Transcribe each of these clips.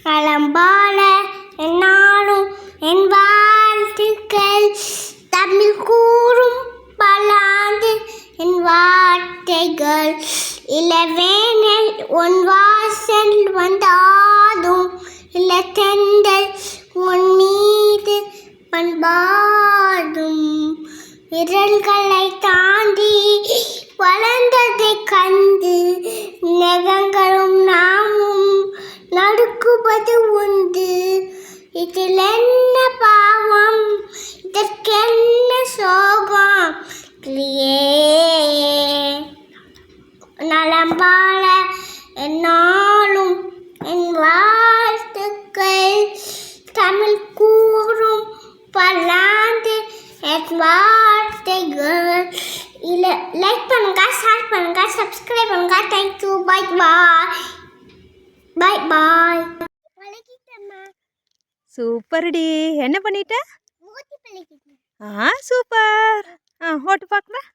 நலம்பால என்னாலும் என் வாழ்த்துக்கள் தமிழ் கூறும் பல்லாண்டு என் வார்த்தைகள் இளவேனில் உன் வாசல் வந்தாடும் இளத்தெண்டல் உன் மீது பண்பாடும் விரல்களை தாண்டி வளர்ந்ததை கண்டு நெகங்களும் நாமும் நடுக்குவது உண்டு. இதில் என்ன பாவம், இதற்கென்ன சோகம்? நலம்பால என்னாலும் என் வாழ்த்துக்கள் தமிழ் கூறும் பல்லாண்டு என் வார்த்தைகள். லைக் பண்ணுங்க, ஷேர் பண்ணுங்க, சப்ஸ்கிரைப் பண்ணுங்க. Thank you. Bye bye. Bye bye. சூப்பர்டி. என்ன பண்ணிட்ட? சூப்பர். ஓட்டு பார்க்கலாம்.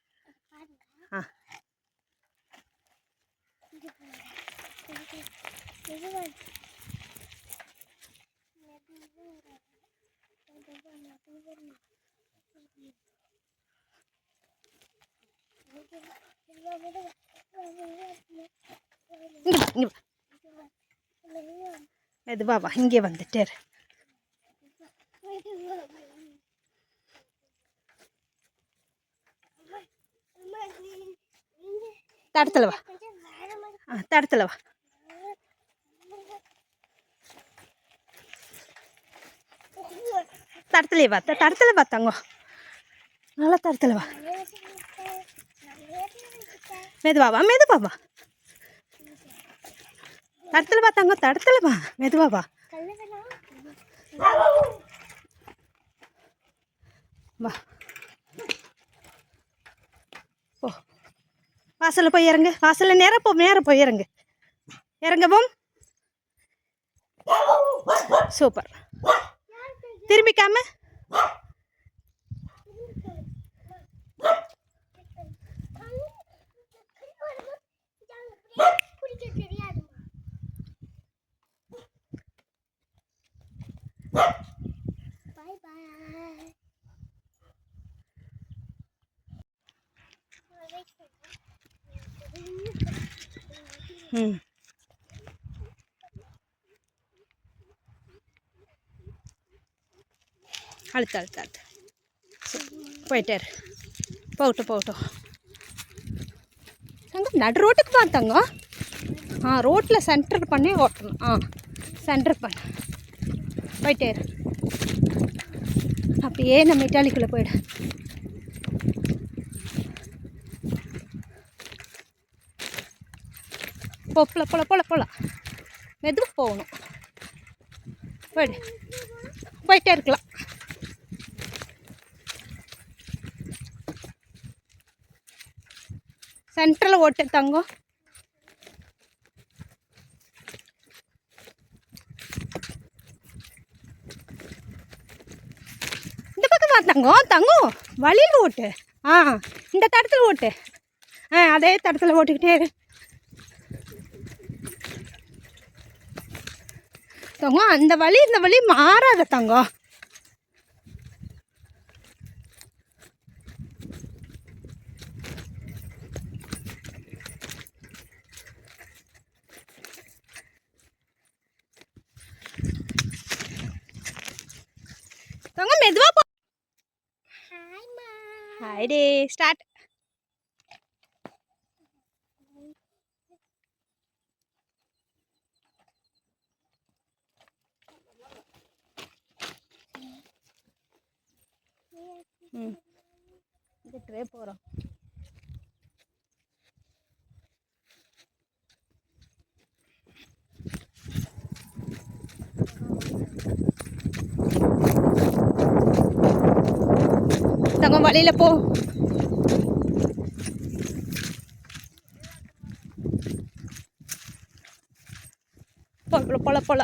மெதுவா வா, இங்கே வந்துட்டே தடத்துல வா, தடத்துல வா. தடத்துல வா, தடத்துல வா தங்கம், நல்லா தடத்துல வா. மெதுவா வா, மெதுவா வா, தடத்துல வா தங்கம், தடத்துல வா, மெதுவா வா. வா ஓ, வாசல்ல போய் இறங்கு, வாசல்ல நேரம் போய் இறங்கு, இறங்கவும். சூப்பர். திரும்பிக்காம அழுத்த போயிட்டாரு. போகட்டும். தங்கம் நடு ரோட்டுக்கு வா தங்கம். ரோட்டில் சென்டர் பண்ணி ஓட்டணும். சென்டர் பண்ண போயிட்டாரு. அப்படியே நம்ம இட்டாலிக்குள்ளே போயிடு. போகலாம். மெதுவாக போகணும். போயிட்டே இருக்கலாம். சென்டரில் ஓட்டு தங்கம். இந்த பக்கம் வா தங்கம், வழியில் ஓட்டு. இந்த தடத்தில் ஓட்டு. அதே தடத்தில் ஓட்டுக்கிட்டே இரு தங்கம். அந்த வழி இந்த வழி மாறாத தங்கம். தங்கம் மெதுவா போ. ஹாய் டே. ஸ்டார்ட். விட்டுவே போகிறோம். தங்கம் வழியில் போ. போல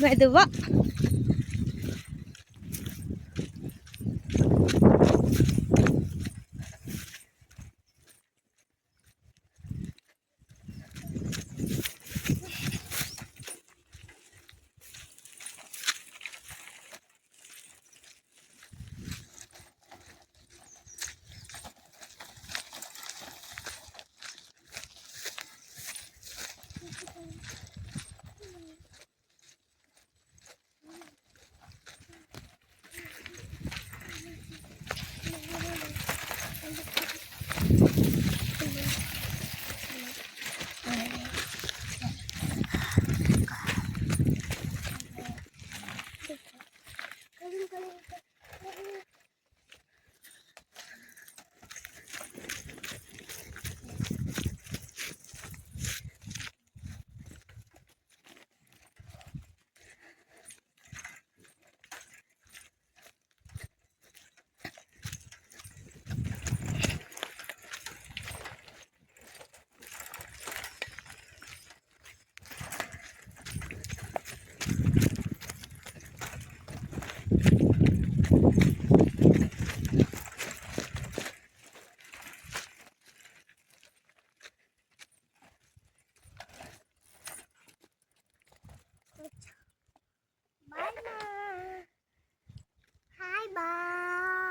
மெதுவா.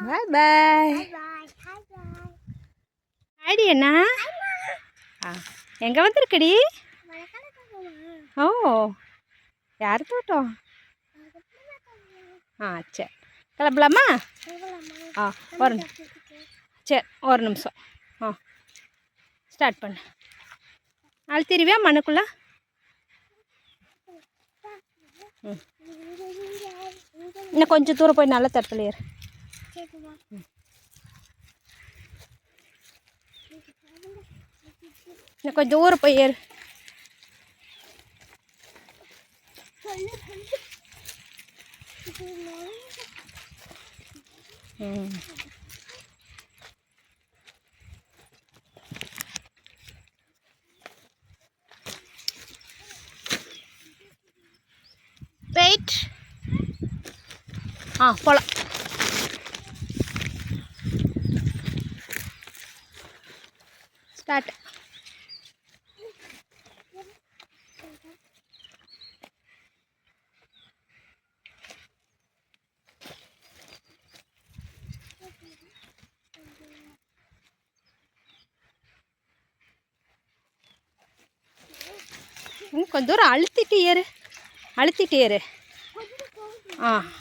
பாய் பாய். ஆடி என்ன எங்கே வந்திருக்கடி? ஓ, யார் தோட்டம்? சரி, கிளம்பலாமா? ஒரு சரி, ஒரு நிமிஷம். ஸ்டார்ட் பண்ணு. அழுத்திடுவியா மண்ணுக்குள்ள? இன்னும் கொஞ்சம் தூரம் போய் நல்ல தரத்துல ஏறு. இன்னும் கொஞ்சம் தூரம் போய் ஏறு. வெயிட். போகலாம். ஸ்டார்ட். கொஞ்சம் தூரம் அழுத்திட்டு ஏறு. அழுத்திட்டு ஏறு.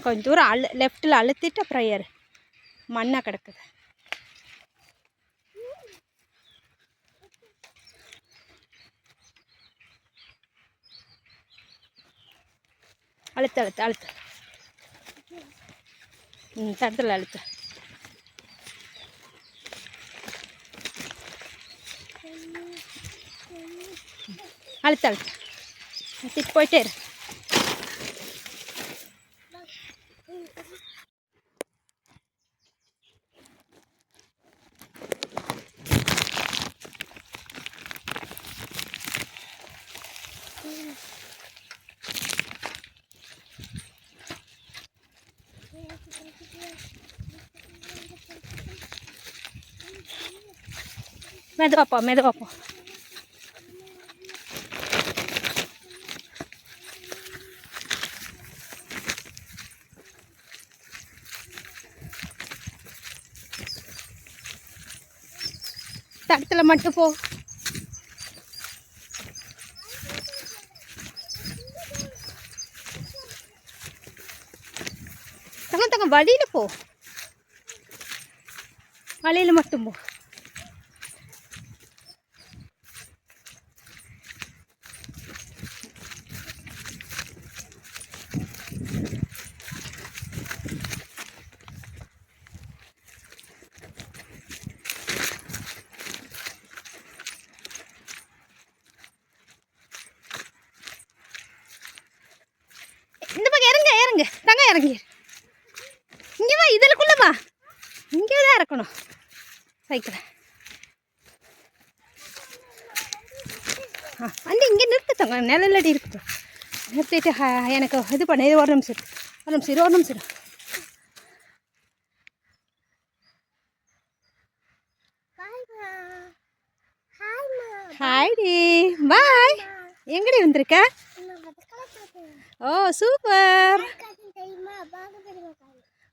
கொஞ்சம் தூரம் லெஃப்டில் அழுத்திட்டு அப்புறம் ஏறு. மண்ணாக கிடக்குது. அழுத்து அழுத்து அழுத்து. தடத்தில் அழுத்து. அழுத்து அழுத்து அழுத்திட்டு போயிட்டே இரு. மெதுவாப்பா மெதுவாப்பா. தடத்தில் மட்டும் போ. தங்க வழியில் போ. வழியில் மட்டும் போ. இந்த பக்கம் இறங்க இறங்க தங்க இறங்கி. இங்கே வா, இதுக்குள்ள வா. இங்கே தான் இறக்கணும் சைக்கிளை. வந்து இங்கே நிறுத்து தங்க, நிழலடி இருக்கட்டும். நிறுத்திட்டு எனக்கு இது பண்ண இது ஒரு நிமிஷம் ஒரு நிமிஷம் ஹாய்டி பாய். எங்கடி வந்திருக்க? ஓ சூப்பர்.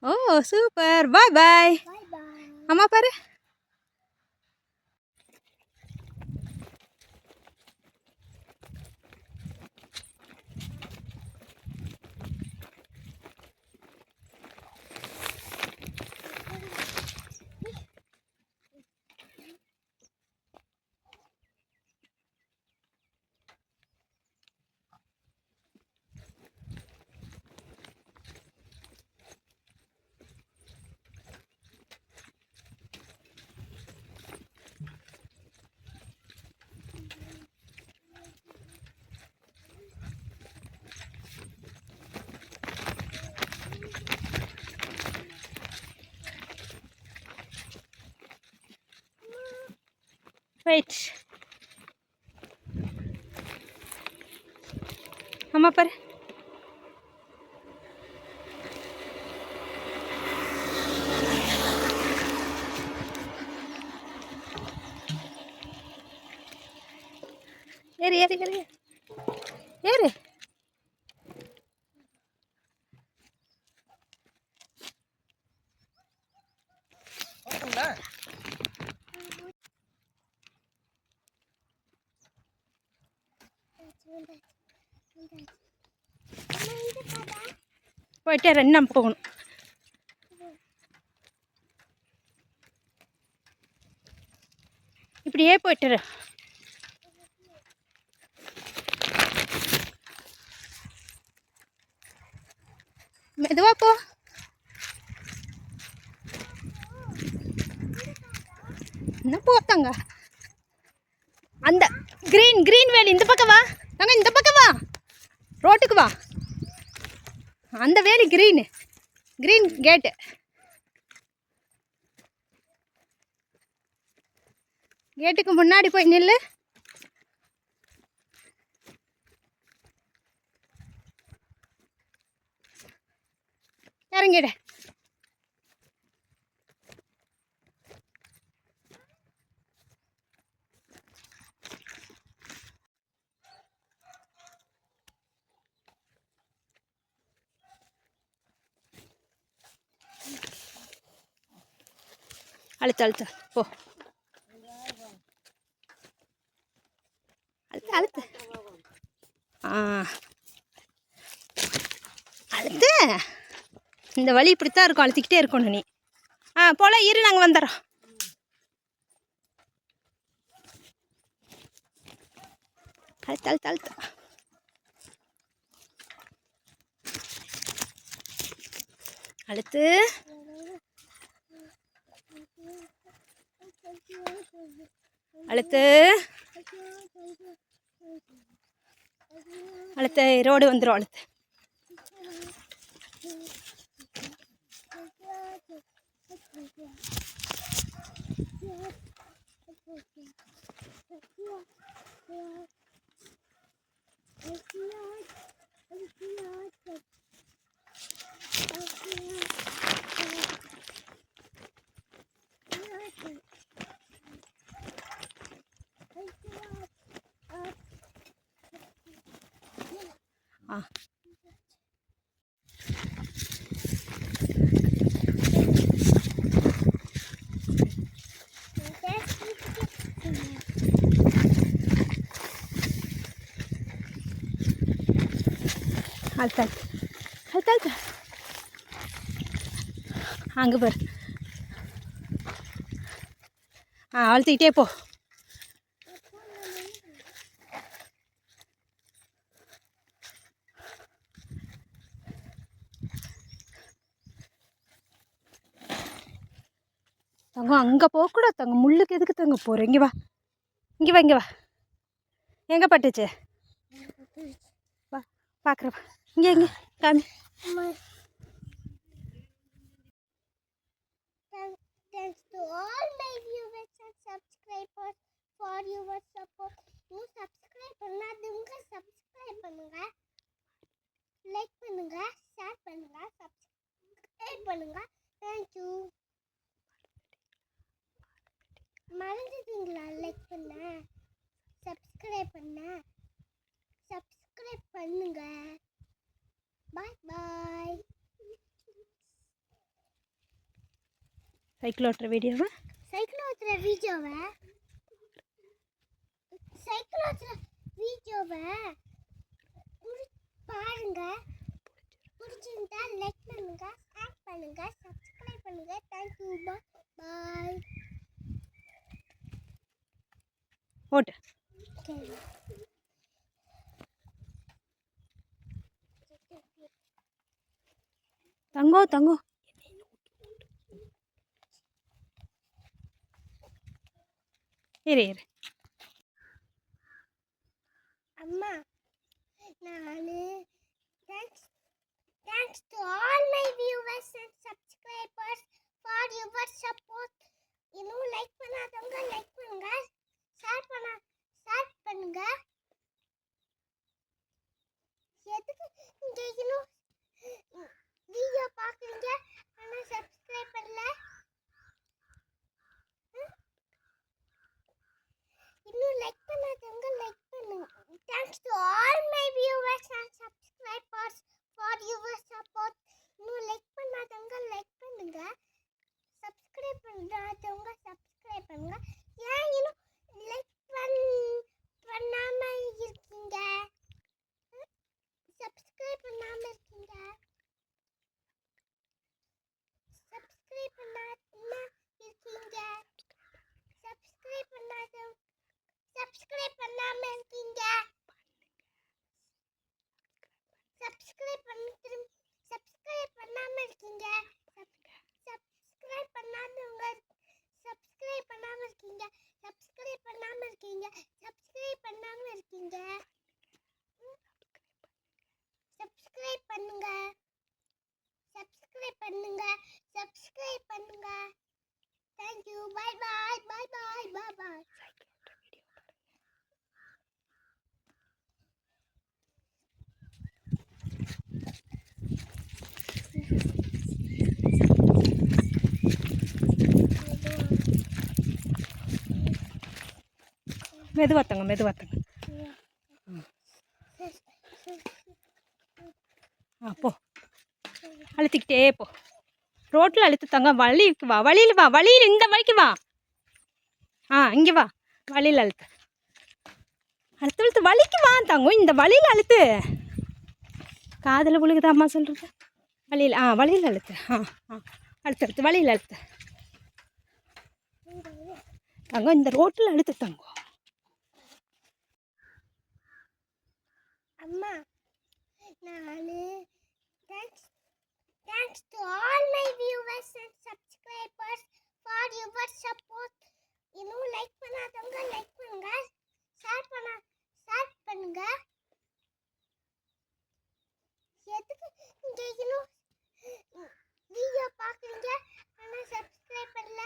ஓ சூப்பர். பாய் பாய். அம்மா பாரு. வெயிட். அம்மா பாரு. ஏறு ஏறு ஏறு ஏறு. போயிட்டே இன்னும் போகணும். இப்படியே போயிட்டு மெதுவா போ. என்ன போத்தாங்க அந்த கிரீன் வேலி இந்த பக்கம் வா. நாங்கள் இந்த பக்கம் வா, ரோட்டுக்கு வா. அந்த வேலி கிரீன் கேட்டு. கேட்டுக்கு முன்னாடி போய் நில்லு. இறங்கிடு. அழுத்து போ. அழுத்து அழுத்து. இந்த வழி இப்படித்தான் இருக்கும், அழுத்திக்கிட்டே இருக்கணும் நீ. போல இரு, நாங்கள் வந்துடுறோம். அழுத்து அழுத்து. அழுத்து அழுத்து. ரோடு வந்துடும். அழுத்து. அழுத்து. அங்கே பாரு. அழுத்திக்கிட்டே போ. தங்கம் அங்கே போகக்கூடாது தங்கம். முள்ளுக்கு எதுக்கு தங்க போகிற? இங்கே வா. எங்கே பட்டுச்சு? வா பார்க்குறவா. இங்கே காமி. Thanks to all my viewers and subscribers for your support. You subscribe பண்ணாதவங்க subscribe பண்ணுங்க. லைக் பண்ணுங்க, ஷேர் பண்ணுங்க, சப்ஸ்கிரைப் பண்ணுங்க. Thank you. மறந்துட்டீங்களா லைக் பண்ண, சப்ஸ்கிரைப் பண்ணுங்க. பாய் பாய். சைக்கிள் ஓட்டுற வீடியோவை சைக்கிள் ஓட்டுற வீடியோவை பாருங்க. பிடிச்சிருந்தா லைக் பண்ணுங்க, ஷேர் பண்ணுங்க, சப்ஸ்கிரைப் பண்ணுங்க. Thank you. பாய். ஓட்டு. தங்கம் இரு. அம்மா, நானு thanks to all my viewers and subscribers for your support. இன்னும் லைக் பண்ணாதவங்க லைக் பண்ணுங்க, ஷேர் பண்ணுங்க. எதுக்கு நீங்க இன்னும் வீடியோ பார்க்குறீங்க ஆனால் சப்ஸ்கிரைப் பண்ணல? இன்னும் லைக் பண்ணாதவங்க லைக் பண்ணுங்க. Thanks to all my viewers and subscribers for your support. இன்னும் லைக் பண்ணாதவங்க லைக் பண்ணுங்க, சப்ஸ்கிரைப் பண்ணாதவங்க சப்ஸ்கிரைப் பண்ணுங்க. ஏன் இன்னும் லைக் பண்ணாம இருக்கீங்க? சப்ஸ்கிரைப் பண்ணாம இருக்கீங்க? சப்ஸ்கிரைப் பண்ணாம இருக்கீங்க? சப்ஸ்கிரைப் பண்ணாம இருக்கீங்க? சப்ஸ்கிரைப் பண்ணாம இருக்கீங்க? சப்ஸ்கிரைப் பண்ணாதவங்க சப்ஸ்கிரைப் பண்ணாம இருக்கீங்க? சப்ஸ்கிரைப் பண்ணாம இருக்கீங்க? சப்ஸ்கிரைப் பண்ணாம இருக்கீங்க? சப்ஸ்கிரைப் பண்ணுங்க, சப்ஸ்கிரைப் பண்ணுங்க, சப்ஸ்கிரைப் பண்ணுங்க. Thank you. Bye bye. Bye bye. Bye bye. மெதுவாத்தங்க. போ, அழுத்திக்கிட்டே போ. ரோட்டில் அழுத்துத்தாங்க. வழியில் வா. இந்த வழிக்கு வா. இங்கே வா. வழியில் அழுத்து வழிக்கு வா தங்கம். இந்த வழியில் அழுத்து. காதில் விழுகுதா அம்மா சொல்கிறது? வழியில் அழுத்து. அழுத்து வழியில் அழுத்து தங்கம். இந்த ரோட்டில் அழுத்து தங்கம். அம்மா, நானு thanks to all my viewers and subscribers for your support. இன்னும் லைக் பண்ணாதவங்க லைக் பண்ணுங்க, ஷேர் பண்ணுங்க. எதுக்கு நீங்க இன்னும் வீடியோ பார்க்குறீங்க ஆனால் சப்ஸ்கிரைப் பண்ணல?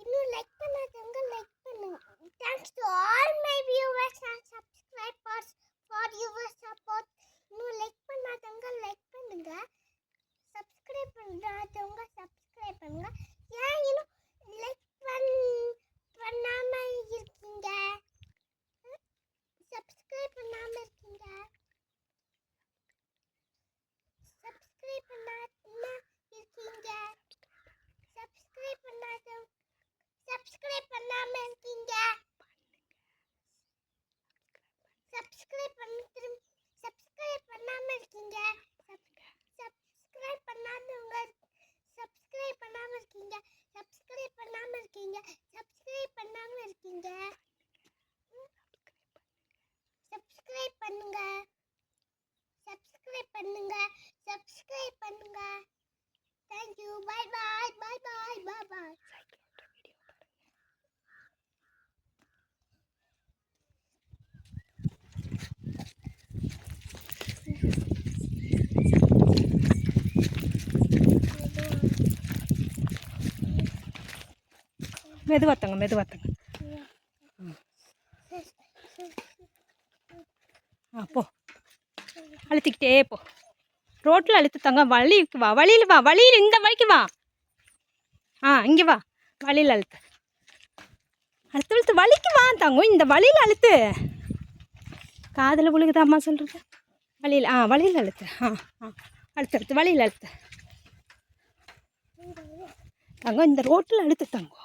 இன்னும் லைக் பண்ணாதவங்க லைக் பண்ணுங்க. Thanks to all my viewers and subscribers for your support. இன்னும் லைக் பண்ணாதவங்க லைக் பண்ணுங்க, சப்ஸ்கிரைப் பண்ணாதவங்க சப்ஸ்கிரைப் பண்ணுங்க. ஏன் இன்னும் லைக் பண்ணாம இருக்கீங்க? சப்ஸ்கிரைப் பண்ணாம இருக்கீங்க? சப்ஸ்கிரைப் பண்ணாம இருக்கீங்க? சப்ஸ்கிரைப் பண்ணாம இருக்கீங்க? சப்ஸ்கிரைப் பண்ணாம இருக்கீங்க? சப்ஸ்கிரைப் பண்ணாதவங்க சப்ஸ்கிரைப் பண்ணாம இருக்கீங்க? சப்ஸ்கிரைப் பண்ணாம இருக்கீங்க? சப்ஸ்கிரைப் பண்ணாம இருக்கீங்க? சப்ஸ்கிரைப் பண்ணுங்க, சப்ஸ்கிரைப் பண்ணுங்க, சப்ஸ்கிரைப் பண்ணுங்க. Thank you. Bye bye. Bye bye. Bye bye. மெதுவாத்தங்க. அழுத்திக்கிட்டே போ. ரோட்டில் அழுத்து தங்கம். வழிக்கு வா, வழியில் வா, வழியில் இந்த வழிக்கு வா. இங்கே வா, வழியில் அழுத்து. அழுத்து அழுத்து வலிக்கு வா தங்கம். இந்த வழியில் அழுத்து. காதில் விழுகுதா அம்மா சொல்கிறது? வழியில் வழியில் அழுத்து. அழுத்து அழுத்து வழியில் அழுத்து தங்கம். இந்த ரோட்டில் அழுத்து தங்கம்.